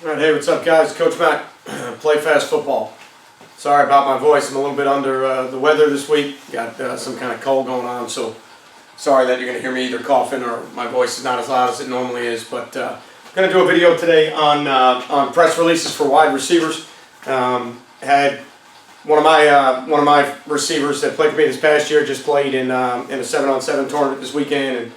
All right, hey, what's up, guys? Coach Matt, Play Fast Football. Sorry about my voice. I'm a little bit under the weather this week. Got some kind of cold going on, so sorry that you're going to hear me either coughing or my voice is not as loud as it normally is. But I'm going to do a video today on press releases for wide receivers. Had one of my receivers that played for me this past year just played in a 7-on-7 tournament this weekend,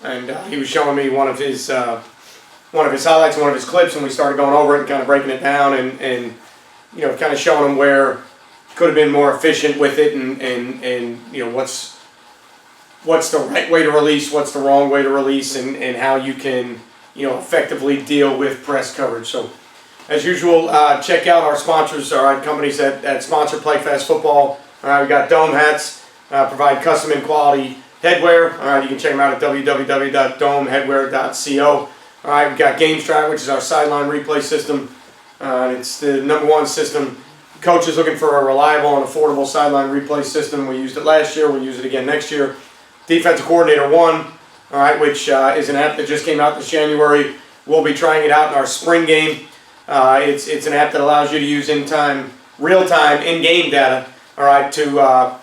and he was showing me one of his highlights and one of his clips, and we started going over it and kind of breaking it down and you know, kind of showing him where could have been more efficient with it, and you know, what's the right way to release, what's the wrong way to release, and how you can, you know, effectively deal with press coverage. So as usual, check out our sponsors, our companies that sponsor Play Fast Football. All right, we got Dome hats, provide custom and quality headwear. All right, you can check them out at www.domeheadwear.co. All right, we've got GameStrat, which is our sideline replay system. It's the #1 system. Coaches looking for a reliable and affordable sideline replay system. We used it last year. We'll use it again next year. Defensive Coordinator 1, all right, which is an app that just came out this January. We'll be trying it out in our spring game. It's an app that allows you to use real-time, in-game data, all right, to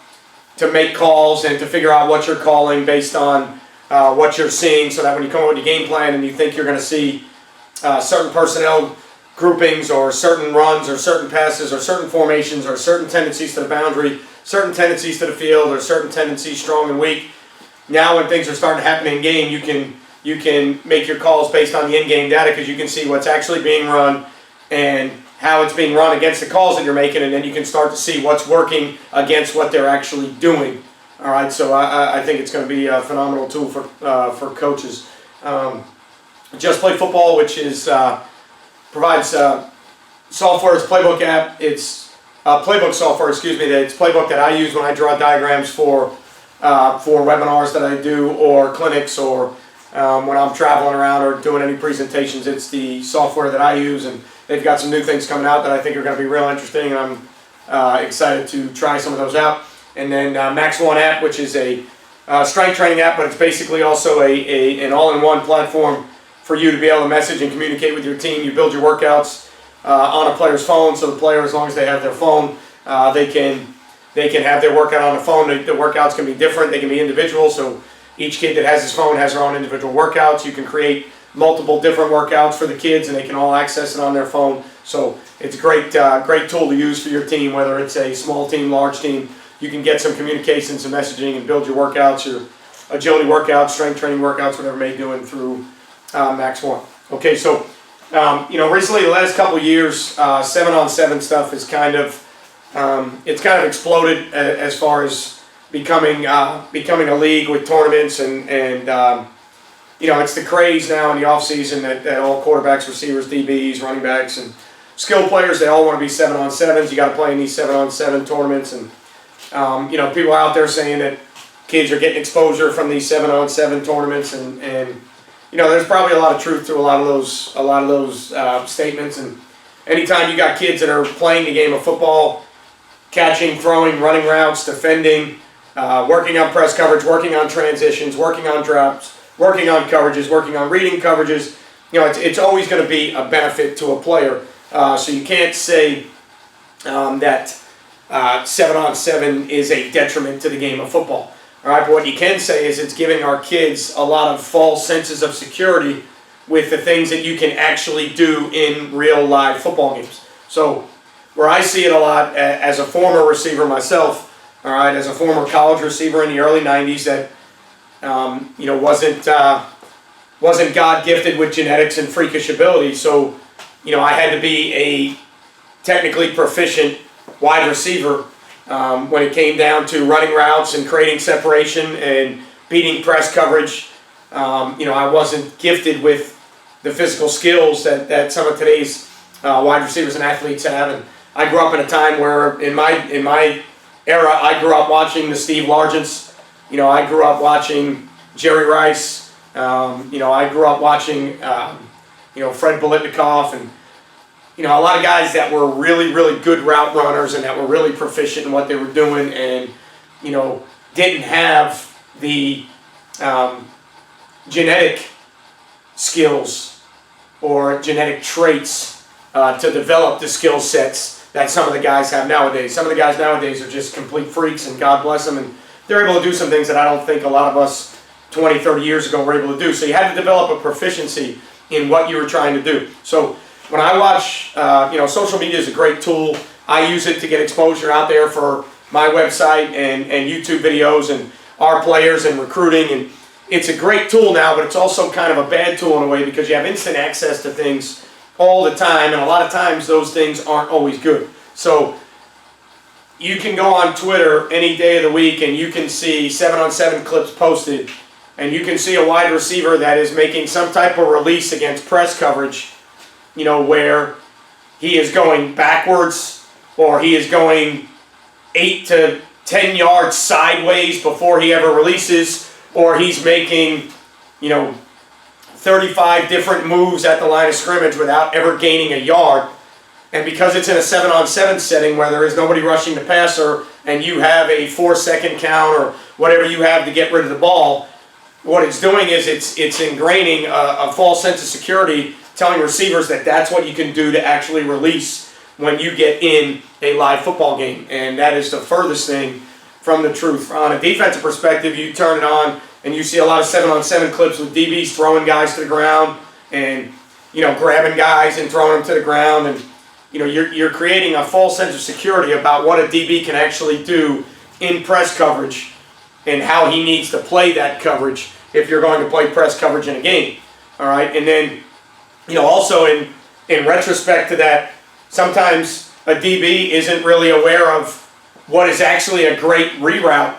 make calls and to figure out what you're calling based on what you're seeing, so that when you come up with your game plan and you think you're going to see certain personnel groupings or certain runs or certain passes or certain formations or certain tendencies to the boundary, certain tendencies to the field, or certain tendencies strong and weak, now when things are starting to happen in game, you can make your calls based on the in-game data, because you can see what's actually being run and how it's being run against the calls that you're making, and then you can start to see what's working against what they're actually doing. All right, so I think it's going to be a phenomenal tool for coaches. Just Play Football, which is provides software. It's Playbook app. It's Playbook software. Excuse me. It's Playbook that I use when I draw diagrams for webinars that I do, or clinics, or when I'm traveling around or doing any presentations. It's the software that I use, and they've got some new things coming out that I think are going to be real interesting, and I'm excited to try some of those out. And then Max One app, which is a strength training app, but it's basically also an all-in-one platform for you to be able to message and communicate with your team. You build your workouts on a player's phone, so the player, as long as they have their phone, they can have their workout on the phone. The workouts can be different. They can be individual, so each kid that has his phone has their own individual workouts. You can create multiple different workouts for the kids, and they can all access it on their phone. So it's a great tool to use for your team, whether it's a small team, large team. You can get some communication, some messaging, and build your workouts, your agility workouts, strength training workouts, whatever you may be doing through Max One. Okay, so you know, recently, the last couple of years, 7-on-7 stuff is kind of exploded as far as becoming a league with tournaments, and you know, it's the craze now in the off season that all quarterbacks, receivers, DBs, running backs, and skill players, they all want to be 7-on-7s. You got to play in these 7-on-7 tournaments, and you know, people out there saying that kids are getting exposure from these 7-on-7 tournaments, and you know, there's probably a lot of truth to a lot of those statements. And anytime you got kids that are playing the game of football, catching, throwing, running routes, defending, working on press coverage, working on transitions, working on drops, working on coverages, working on reading coverages, you know, it's always going to be a benefit to a player. So you can't say that 7-on-7 is a detriment to the game of football. All right, but what you can say is it's giving our kids a lot of false senses of security with the things that you can actually do in real live football games. So where I see it a lot as a former receiver myself, all right, as a former college receiver in the early 90s that you know, wasn't God gifted with genetics and freakish ability, so you know, I had to be a technically proficient wide receiver when it came down to running routes and creating separation and beating press coverage. You know, I wasn't gifted with the physical skills that some of today's wide receivers and athletes have. And I grew up in a time where, in my era, I grew up watching the Steve Largents. You know, I grew up watching Jerry Rice. You know, I grew up watching you know, Fred Biletnikoff, and you know, a lot of guys that were really, really good route runners and that were really proficient in what they were doing, and you know, didn't have the genetic skills or genetic traits to develop the skill sets that some of the guys have nowadays. Some of the guys nowadays are just complete freaks, and God bless them, and they're able to do some things that I don't think a lot of us 20, 30 years ago were able to do. So you had to develop a proficiency in what you were trying to do. So when I watch, social media is a great tool. I use it to get exposure out there for my website and YouTube videos and our players and recruiting. And it's a great tool now, but it's also kind of a bad tool in a way because you have instant access to things all the time, and a lot of times those things aren't always good. So you can go on Twitter any day of the week and you can see 7-on-7 clips posted, and you can see a wide receiver that is making some type of release against press coverage, where he is going backwards or he is going 8 to 10 yards sideways before he ever releases, or he's making, 35 different moves at the line of scrimmage without ever gaining a yard. And because it's in a 7-on-7 setting where there is nobody rushing the passer and you have a 4-second count or whatever you have to get rid of the ball, what it's doing is it's ingraining a false sense of security, telling receivers that that's what you can do to actually release when you get in a live football game. And that is the furthest thing from the truth. On a defensive perspective, you turn it on and you see a lot of 7-on-7 clips with DBs throwing guys to the ground and, grabbing guys and throwing them to the ground. And, you're creating a false sense of security about what a DB can actually do in press coverage and how he needs to play that coverage if you're going to play press coverage in a game. All right. And then, also in retrospect to that, sometimes a DB isn't really aware of what is actually a great reroute,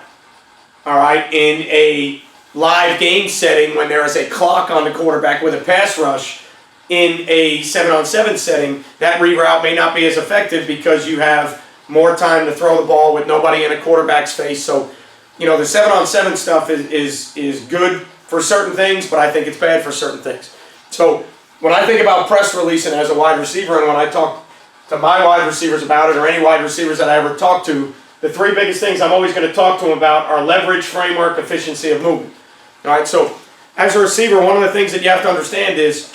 all right, in a live game setting when there is a clock on the quarterback with a pass rush. In a 7-on-7 setting, that reroute may not be as effective because you have more time to throw the ball with nobody in a quarterback's face. So, the 7-on-7 stuff is good for certain things, but I think it's bad for certain things. So when I think about press releasing as a wide receiver, and when I talk to my wide receivers about it, or any wide receivers that I ever talk to, the three biggest things I'm always going to talk to them about are leverage, framework, efficiency of movement. All right, so as a receiver, one of the things that you have to understand is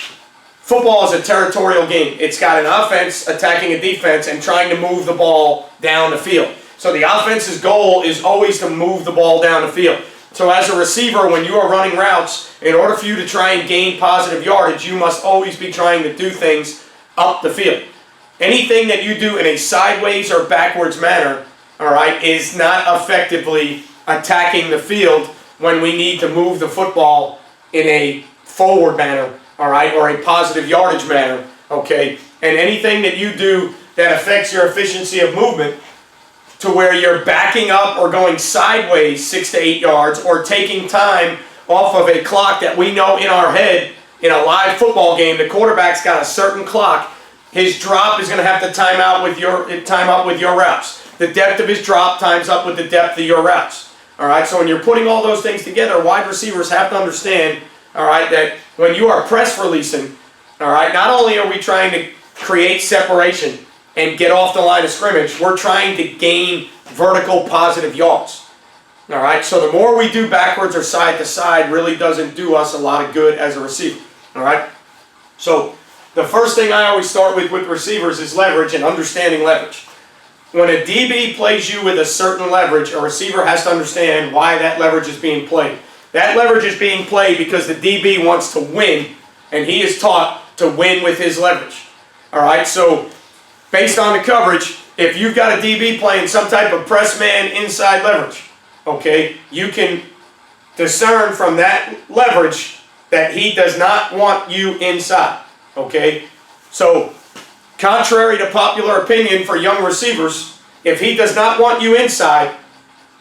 football is a territorial game. It's got an offense attacking a defense and trying to move the ball down the field. So the offense's goal is always to move the ball down the field. So as a receiver, when you are running routes, in order for you to try and gain positive yardage, you must always be trying to do things up the field. Anything that you do in a sideways or backwards manner, all right, is not effectively attacking the field when we need to move the football in a forward manner, all right, or a positive yardage manner, okay? And anything that you do that affects your efficiency of movement to where you're backing up or going sideways 6 to 8 yards or taking time off of a clock that we know in our head in a live football game, the quarterback's got a certain clock. His drop is going to have to time up with your routes. The depth of his drop times up with the depth of your routes. All right, so when you're putting all those things together, wide receivers have to understand, all right, that when you are press releasing, all right, not only are we trying to create separation and get off the line of scrimmage, we're trying to gain vertical positive yards. All right, so the more we do backwards or side to side really doesn't do us a lot of good as a receiver. All right, so the first thing I always start with receivers is leverage and understanding leverage. When a DB plays you with a certain leverage, a receiver has to understand why that leverage is being played. That leverage is being played because the DB wants to win, and he is taught to win with his leverage. All right, so based on the coverage, if you've got a DB playing some type of press man inside leverage, okay, you can discern from that leverage that he does not want you inside, okay? So contrary to popular opinion for young receivers, if he does not want you inside,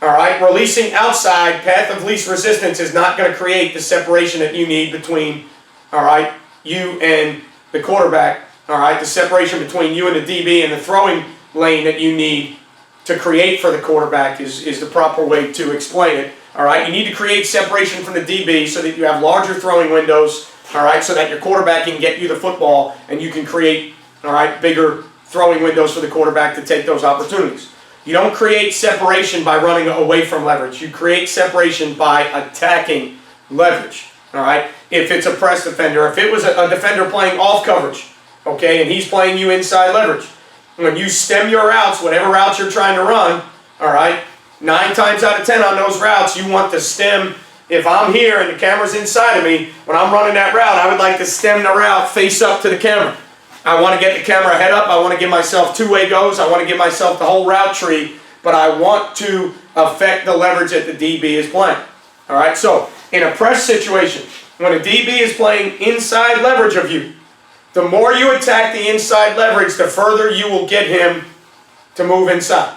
all right, releasing outside, path of least resistance is not going to create the separation that you need between, all right, you and the quarterback, all right, the separation between you and the DB and the throwing lane that you need to create for the quarterback is the proper way to explain it, all right? You need to create separation from the DB so that you have larger throwing windows, all right, so that your quarterback can get you the football and you can create, all right, bigger throwing windows for the quarterback to take those opportunities. You don't create separation by running away from leverage. You create separation by attacking leverage, all right? If it's a press defender, if it was a defender playing off coverage, okay, and he's playing you inside leverage. When you stem your routes, whatever routes you're trying to run, all right, 9 times out of 10 on those routes, you want to stem. If I'm here and the camera's inside of me, when I'm running that route, I would like to stem the route face up to the camera. I want to get the camera head up. I want to give myself two-way goes. I want to give myself the whole route tree, but I want to affect the leverage that the DB is playing. All right, so in a press situation, when a DB is playing inside leverage of you, the more you attack the inside leverage, the further you will get him to move inside.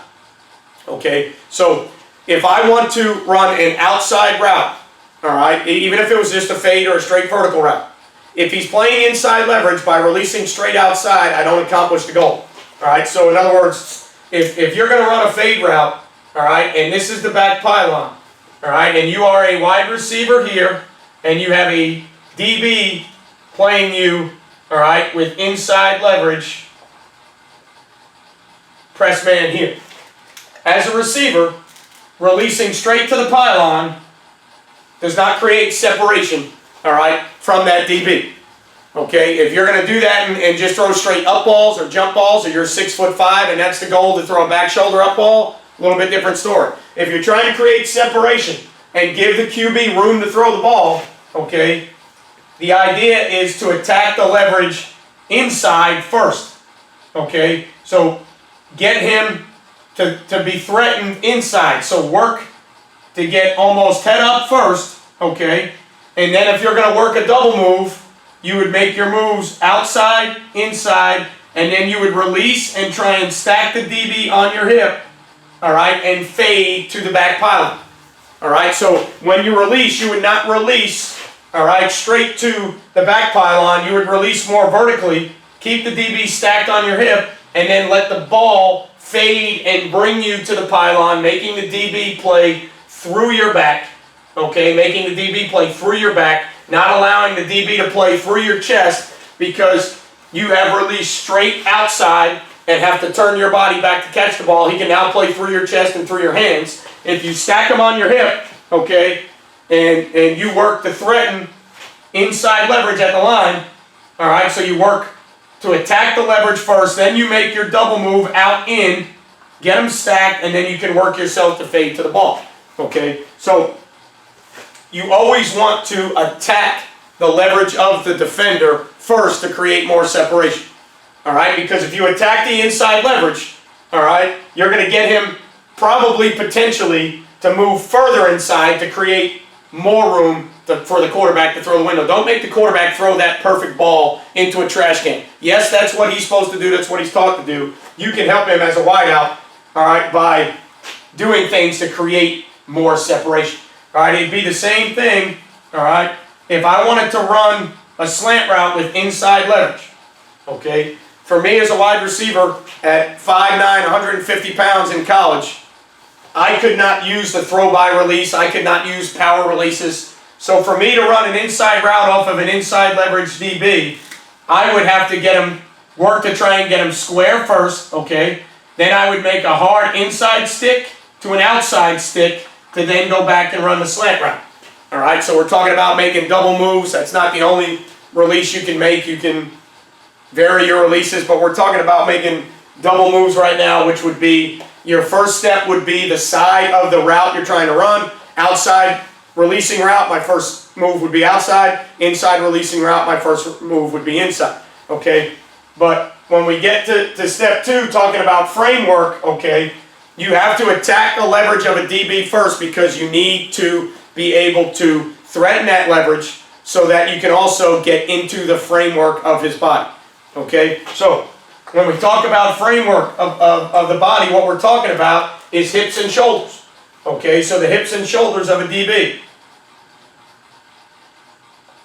Okay, so if I want to run an outside route, all right, even if it was just a fade or a straight vertical route, if he's playing inside leverage by releasing straight outside, I don't accomplish the goal. All right, so in other words, if you're going to run a fade route, all right, and this is the back pylon, all right, and you are a wide receiver here, and you have a DB playing you, all right, with inside leverage, press man here. As a receiver, releasing straight to the pylon does not create separation, all right, from that DB. Okay, if you're going to do that and just throw straight up balls or jump balls, or you're 6'5" and that's the goal, to throw a back shoulder up ball, a little bit different story. If you're trying to create separation and give the QB room to throw the ball, okay, the idea is to attack the leverage inside first. Okay, so get him to be threatened inside. So work to get almost head up first, okay, and then if you're going to work a double move, you would make your moves outside, inside, and then you would release and try and stack the DB on your hip, all right, and fade to the back pylon. All right, so when you release, you would not release, all right, straight to the back pylon. You would release more vertically, keep the DB stacked on your hip, and then let the ball fade and bring you to the pylon, making the DB play through your back, okay, making the DB play through your back, not allowing the DB to play through your chest, because you have released straight outside and have to turn your body back to catch the ball. He can now play through your chest and through your hands. If you stack him on your hip, okay, and you work to threaten inside leverage at the line, all right, so you work to attack the leverage first, then you make your double move out in, get them stacked, and then you can work yourself to fade to the ball. Okay, so you always want to attack the leverage of the defender first to create more separation. All right, because if you attack the inside leverage, all right, you're going to get him probably potentially to move further inside to create more room for the quarterback to throw the window. Don't make the quarterback throw that perfect ball into a trash can. Yes, that's what he's supposed to do. That's what he's taught to do. You can help him as a wideout, all right, by doing things to create more separation. All right, it'd be the same thing, all right, if I wanted to run a slant route with inside leverage, okay? For me as a wide receiver at 5'9", 150 pounds in college, I could not use the throw-by release. I could not use power releases. So for me to run an inside route off of an inside leverage DB, I would have to get him, work to try and get him square first, okay? Then I would make a hard inside stick to an outside stick to then go back and run the slant route. All right, so we're talking about making double moves. That's not the only release you can make. You can vary your releases, but we're talking about making double moves right now, which would be, your first step would be the side of the route you're trying to run. Outside releasing route, my first move would be outside. Inside releasing route, my first move would be inside. Okay, but when we get to step 2, talking about framework, okay, you have to attack the leverage of a DB first, because you need to be able to threaten that leverage so that you can also get into the framework of his body. Okay, so when we talk about framework of the body, what we're talking about is hips and shoulders. Okay, so the hips and shoulders of a DB.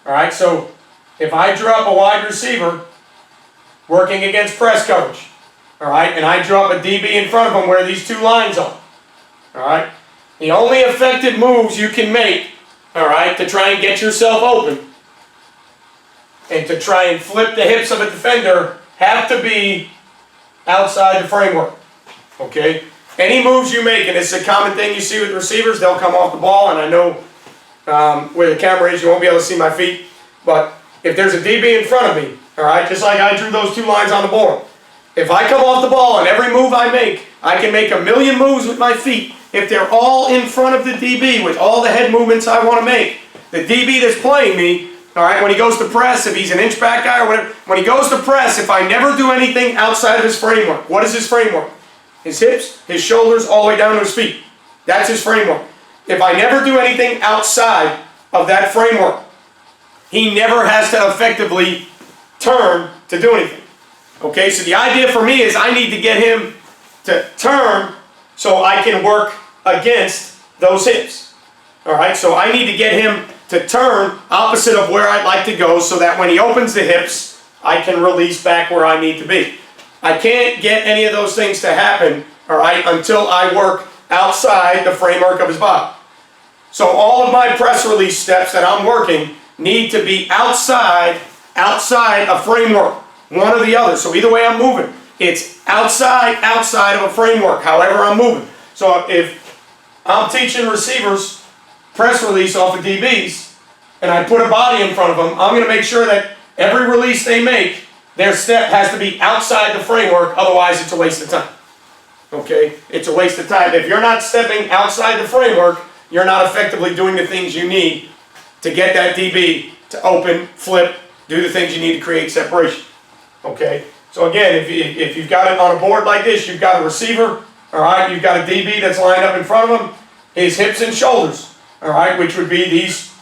All right, so if I drop a wide receiver working against press coverage, all right, and I drop a DB in front of him where these two lines are, all right, the only effective moves you can make, all right, to try and get yourself open and to try and flip the hips of a defender have to be outside the framework, okay? Any moves you make, and it's a common thing you see with receivers, they'll come off the ball, and I know where the camera is, you won't be able to see my feet, but if there's a DB in front of me, All right, just like I drew those 2 lines on the board. If I come off the ball and every move I can make a million moves with my feet. If they're all in front of the DB with all the head movements I want to make, the DB that's playing me, all right, when he goes to press, if he's an inch back guy or whatever, when he goes to press, if I never do anything outside of his framework, what is his framework? His hips, his shoulders, all the way down to his feet. That's his framework. If I never do anything outside of that framework, he never has to effectively turn to do anything. Okay, so the idea for me is I need to get him to turn so I can work against those hips. All right, so I need to get him to turn opposite of where I'd like to go so that when he opens the hips, I can release back where I need to be. I can't get any of those things to happen, all right, until I work outside the framework of his body. So all of my press release steps that I'm working need to be outside a framework, one or the other. So either way I'm moving, it's outside of a framework, however I'm moving. So if I'm teaching receivers press release off of DBs, and I put a body in front of them, I'm going to make sure that every release they make, their step has to be outside the framework, otherwise it's a waste of time. Okay? It's a waste of time. If you're not stepping outside the framework, you're not effectively doing the things you need to get that DB to open, flip, do the things you need to create separation. Okay? So again, if you've got it on a board like this, you've got a receiver, all right, you've got a DB that's lined up in front of him, his hips and shoulders, all right, which would be these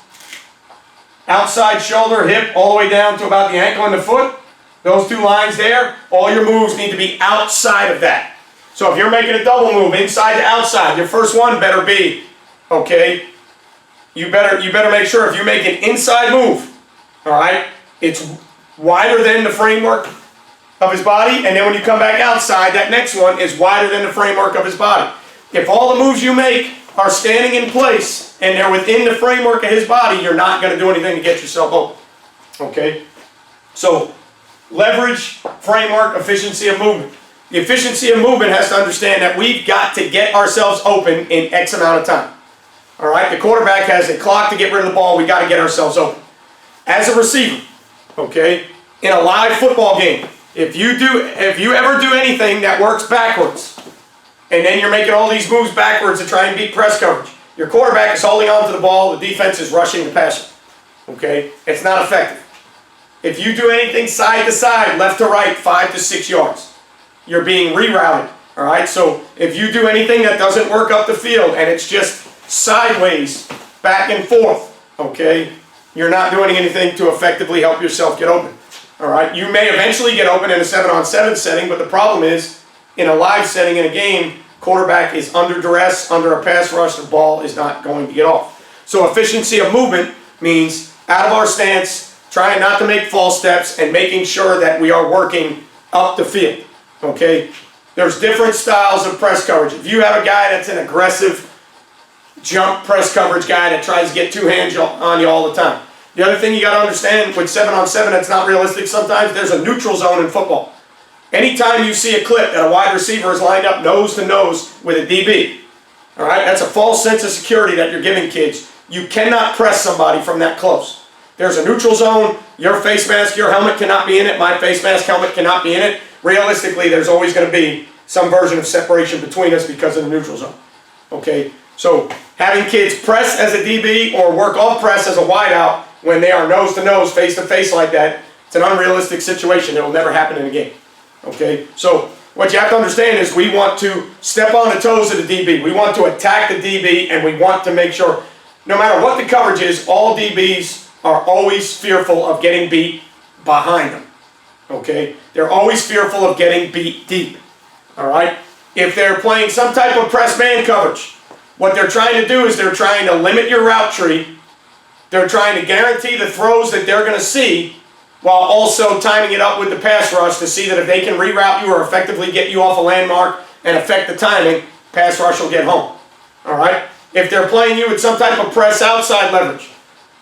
outside shoulder, hip, all the way down to about the ankle and the foot. Those 2 lines there, all your moves need to be outside of that. So if you're making a double move, inside to outside, your first one better be, okay, you better make sure if you make an inside move, all right, it's wider than the framework of his body, and then when you come back outside, that next one is wider than the framework of his body. If all the moves you make are standing in place and they're within the framework of his body, you're not going to do anything to get yourself open. Okay? So, leverage, framework, efficiency of movement. The efficiency of movement has to understand that we've got to get ourselves open in X amount of time. All right? The quarterback has a clock to get rid of the ball. We've got to get ourselves open. As a receiver, okay, in a live football game, if you ever do anything that works backwards, and then you're making all these moves backwards to try and beat press coverage, your quarterback is holding on to the ball, the defense is rushing the passer. Okay? It's not effective. If you do anything side to side, left to right, 5 to 6 yards, you're being rerouted. All right? So if you do anything that doesn't work up the field and it's just sideways, back and forth, okay, you're not doing anything to effectively help yourself get open. All right? You may eventually get open in a 7-on-7 setting, but the problem is, in a live setting in a game, quarterback is under duress, under a pass rush, the ball is not going to get off. So efficiency of movement means out of our stance, trying not to make false steps, and making sure that we are working up the field. Okay? There's different styles of press coverage. If you have a guy that's an aggressive jump press coverage guy that tries to get 2 hands on you all the time. The other thing you got to understand with 7-on-7 that's not realistic sometimes, there's a neutral zone in football. Anytime you see a clip that a wide receiver is lined up nose to nose with a DB, all right, that's a false sense of security that you're giving kids. You cannot press somebody from that close. There's a neutral zone. Your face mask, your helmet cannot be in it. My face mask, helmet cannot be in it. Realistically, there's always going to be some version of separation between us because of the neutral zone. Okay, so having kids press as a DB or work off press as a wideout when they are nose to nose, face to face like that, it's an unrealistic situation. It will never happen in a game. Okay, so what you have to understand is we want to step on the toes of the DB. We want to attack the DB, and we want to make sure, no matter what the coverage is, all DBs are always fearful of getting beat behind them. Okay, they're always fearful of getting beat deep. All right, if they're playing some type of press man coverage, what they're trying to do is they're trying to limit your route tree. They're trying to guarantee the throws that they're going to see, while also timing it up with the pass rush to see that if they can reroute you or effectively get you off a landmark and affect the timing, pass rush will get home. All right? If they're playing you with some type of press outside leverage,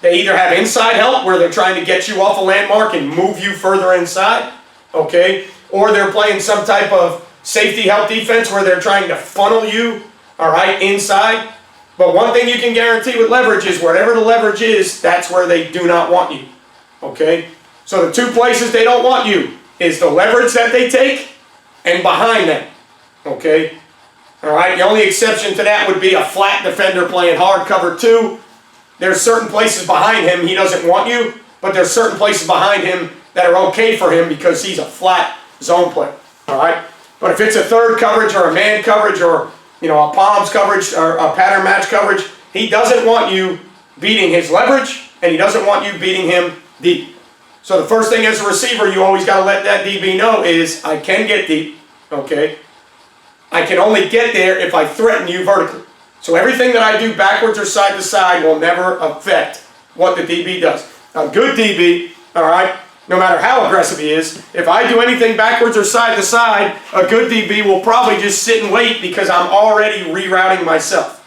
they either have inside help where they're trying to get you off a landmark and move you further inside, okay? Or they're playing some type of safety help defense where they're trying to funnel you, all right, inside. But one thing you can guarantee with leverage is wherever the leverage is, that's where they do not want you, okay? So the two places they don't want you is the leverage that they take and behind them, okay? All right, the only exception to that would be a flat defender playing hard cover 2. There's certain places behind him he doesn't want you, but there's certain places behind him that are okay for him because he's a flat zone player, all right? But if it's a third coverage or a man coverage or, you know, a palms coverage or a pattern match coverage, he doesn't want you beating his leverage and he doesn't want you beating him deep. So the first thing as a receiver you always got to let that DB know is I can get deep, okay? I can only get there if I threaten you vertically. So everything that I do backwards or side to side will never affect what the DB does. A good DB, all right, no matter how aggressive he is, if I do anything backwards or side to side, a good DB will probably just sit and wait because I'm already rerouting myself.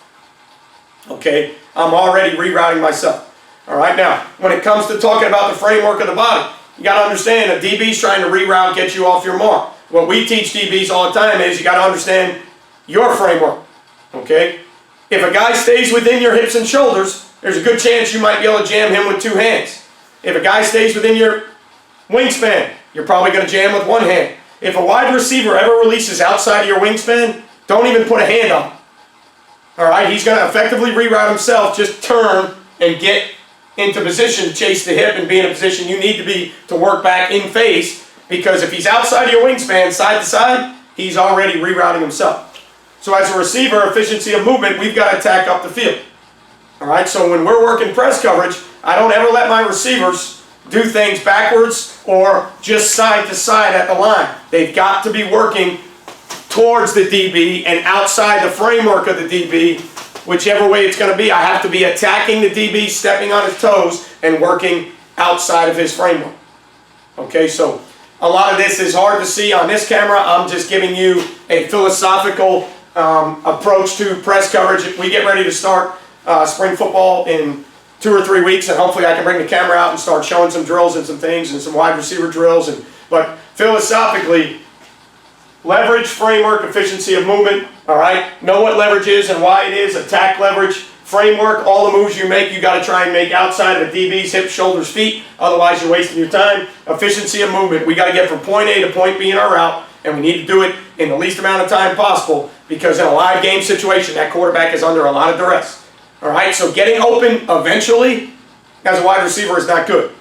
Okay, I'm already rerouting myself. All right, now, when it comes to talking about the framework of the body, you got to understand a DB's trying to reroute, get you off your mark. What we teach DBs all the time is you got to understand your framework. Okay, if a guy stays within your hips and shoulders, there's a good chance you might be able to jam him with 2 hands. If a guy stays within your wingspan, you're probably going to jam with 1 hand. If a wide receiver ever releases outside of your wingspan, don't even put a hand on him. All right, he's going to effectively reroute himself. Just turn and get into position to chase the hip and be in a position you need to be to work back in phase, because if he's outside of your wingspan, side to side, he's already rerouting himself. So as a receiver, efficiency of movement, we've got to attack up the field. All right, so when we're working press coverage, I don't ever let my receivers do things backwards or just side to side at the line. They've got to be working towards the DB and outside the framework of the DB, whichever way it's going to be. I have to be attacking the DB, stepping on his toes, and working outside of his framework. Okay, so a lot of this is hard to see on this camera. I'm just giving you a philosophical approach to press coverage. We get ready to start spring football in 2 or 3 weeks, and hopefully I can bring the camera out and start showing some drills and some things and some wide receiver drills. But philosophically, leverage, framework, efficiency of movement, all right? Know what leverage is and why it is. Attack leverage, framework, all the moves you make, you got to try and make outside of the DB's hips, shoulders, feet. Otherwise, you're wasting your time. Efficiency of movement. We got to get from point A to point B in our route, and we need to do it in the least amount of time possible because in a live game situation, that quarterback is under a lot of duress. All right? So getting open eventually as a wide receiver is not good.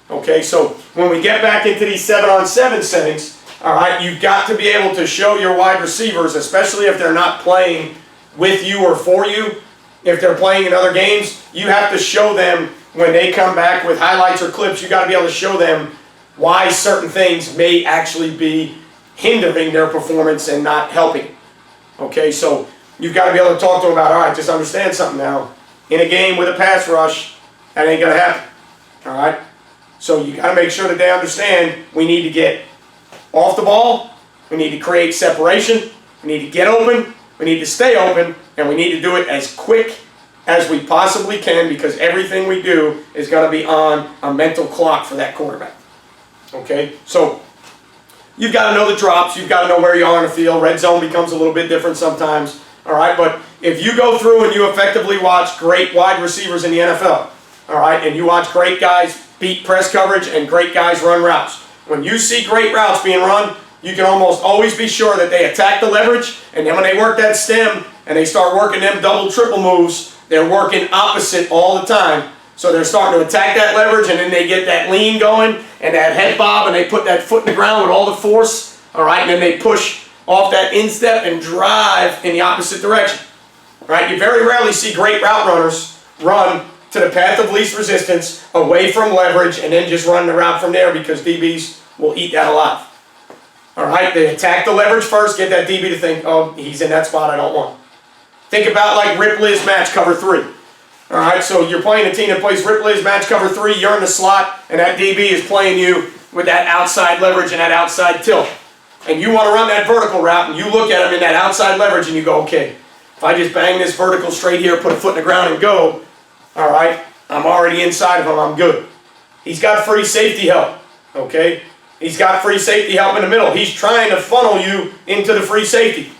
Okay? So when we get back into these 7-on-7 settings, all right, you've got to be able to show your wide receivers, especially if they're not playing with you or for you. If they're playing in other games, you have to show them when they come back with highlights or clips, you got to be able to show them why certain things may actually be hindering their performance and not helping. Okay, so you've got to be able to talk to them about, all right, just understand something now. In a game with a pass rush, that ain't going to happen. All right? So you got to make sure that they understand we need to get off the ball, we need to create separation, we need to get open, we need to stay open, and we need to do it as quick as we possibly can because everything we do is going to be on a mental clock for that quarterback. Okay, so you've got to know the drops, you've got to know where you are in the field. Red zone becomes a little bit different sometimes. All right, but if you go through and you effectively watch great wide receivers in the NFL, all right, and you watch great guys beat press coverage and great guys run routes, when you see great routes being run, you can almost always be sure that they attack the leverage, and then when they work that stem and they start working them double, triple moves, they're working opposite all the time. So they're starting to attack that leverage, and then they get that lean going and that head bob, and they put that foot in the ground with all the force, all right, and then they push off that instep and drive in the opposite direction. Right? You very rarely see great route runners run to the path of least resistance, away from leverage, and then just run the route from there because DBs will eat that alive. All right, they attack the leverage first, get that DB to think, oh, he's in that spot I don't want. Think about like Rip Liz match cover 3. All right, so you're playing a team that plays Rip Liz match cover 3, you're in the slot, and that DB is playing you with that outside leverage and that outside tilt. And you want to run that vertical route, and you look at him in that outside leverage, and you go, okay, if I just bang this vertical straight here, put a foot in the ground and go, all right, I'm already inside of him, I'm good. He's got free safety help, okay? He's got free safety help in the middle. He's trying to funnel you into the free safety.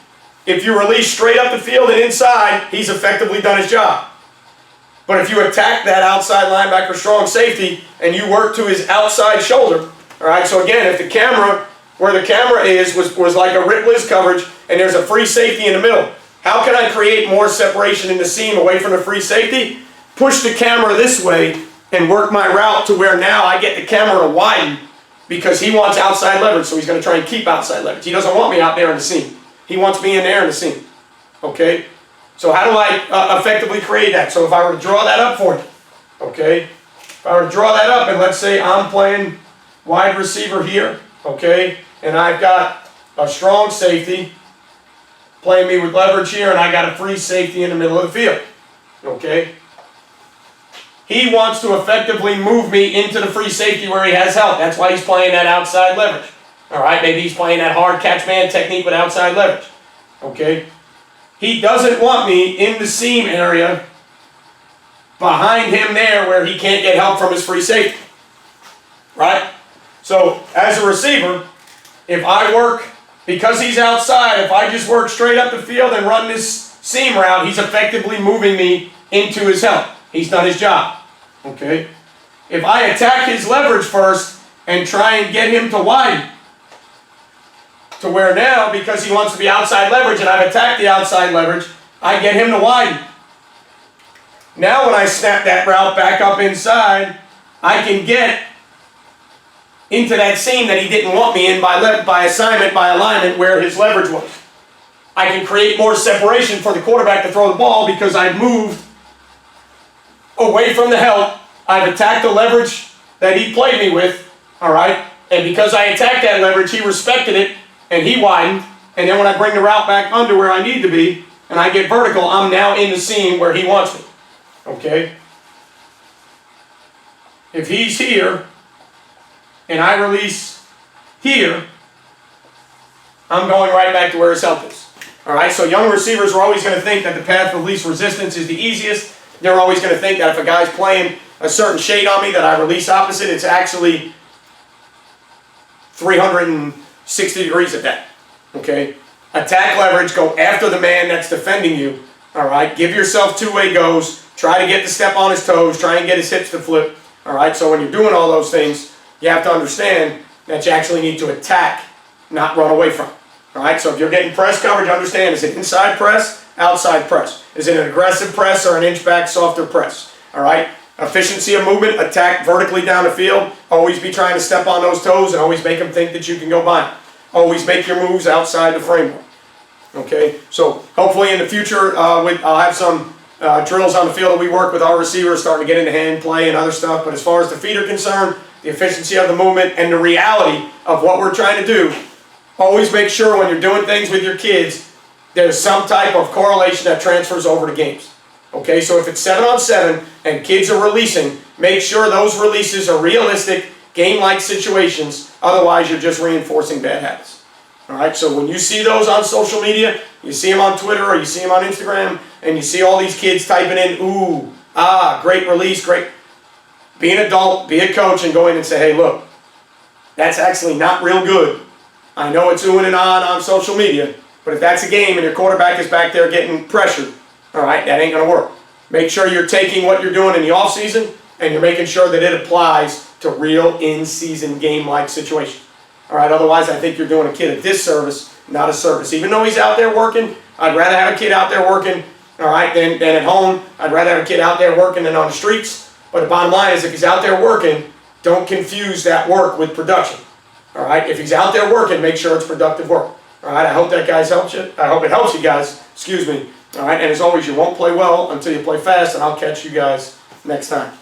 If you release straight up the field and inside, he's effectively done his job. But if you attack that outside linebacker strong safety and you work to his outside shoulder, all right, so again, if the camera, where the camera is, was like a rip whiz coverage and there's a free safety in the middle, how can I create more separation in the seam away from the free safety? Push the camera this way and work my route to where now I get the camera to widen because he wants outside leverage, so he's going to try and keep outside leverage. He doesn't want me out there in the seam. He wants me in there in the seam. Okay? So how do I effectively create that? So if I were to draw that up for you, okay? If I were to draw that up and let's say I'm playing wide receiver here, okay? And I've got a strong safety playing me with leverage here and I got a free safety in the middle of the field, okay? He wants to effectively move me into the free safety where he has help. That's why he's playing that outside leverage. All right, maybe he's playing that hard catch man technique with outside leverage. Okay? He doesn't want me in the seam area behind him there where he can't get help from his free safety. Right? So, as a receiver, if I work, because he's outside, if I just work straight up the field and run this seam route, he's effectively moving me into his help. He's done his job. Okay? If I attack his leverage first and try and get him to widen, to where now, because he wants to be outside leverage and I've attacked the outside leverage, I get him to widen. Now when I snap that route back up inside, I can get into that seam that he didn't want me in by assignment, by alignment, where his leverage was. I can create more separation for the quarterback to throw the ball because I've moved away from the help. I've attacked the leverage that he played me with, all right? And because I attacked that leverage, he respected it, and he widened. And then when I bring the route back under where I need to be, and I get vertical, I'm now in the seam where he wants me, okay? If he's here, and I release here, I'm going right back to where his help is. All right, so young receivers are always going to think that the path of least resistance is the easiest. They're always going to think that if a guy's playing a certain shade on me that I release opposite, it's actually 360 degrees at that. Okay? Attack leverage, go after the man that's defending you. All right? Give yourself two-way goes. Try to get the step on his toes. Try and get his hips to flip. All right? So when you're doing all those things, you have to understand that you actually need to attack, not run away from. All right? So if you're getting press coverage, understand, is it inside press, outside press? Is it an aggressive press or an inch back, softer press? All right? Efficiency of movement, attack vertically down the field. Always be trying to step on those toes and always make them think that you can go by them. Always make your moves outside the framework. Okay? So hopefully in the future, I'll have some drills on the field that we work with our receivers, starting to get into hand play and other stuff. But as far as the feet are concerned, the efficiency of the movement and the reality of what we're trying to do, always make sure when you're doing things with your kids, there's some type of correlation that transfers over to games. Okay, so if it's 7-on-7 and kids are releasing, make sure those releases are realistic, game-like situations. Otherwise, you're just reinforcing bad habits. All right, so when you see those on social media, you see them on Twitter or you see them on Instagram, and you see all these kids typing in, ooh, ah, great release, great. Be an adult, be a coach, and go in and say, hey, look, that's actually not real good. I know it's oohing and ahhing on social media, but if that's a game and your quarterback is back there getting pressured, all right, that ain't going to work. Make sure you're taking what you're doing in the offseason and you're making sure that it applies to real in-season game-like situations. All right, otherwise I think you're doing a kid a disservice, not a service. Even though he's out there working, I'd rather have a kid out there working, all right, than at home. I'd rather have a kid out there working than on the streets. But the bottom line is if he's out there working, don't confuse that work with production. All right, if he's out there working, make sure it's productive work. All right, I hope that guys helps you. I hope it helps you guys. Excuse me. All right, and as always, you won't play well until you play fast, and I'll catch you guys next time.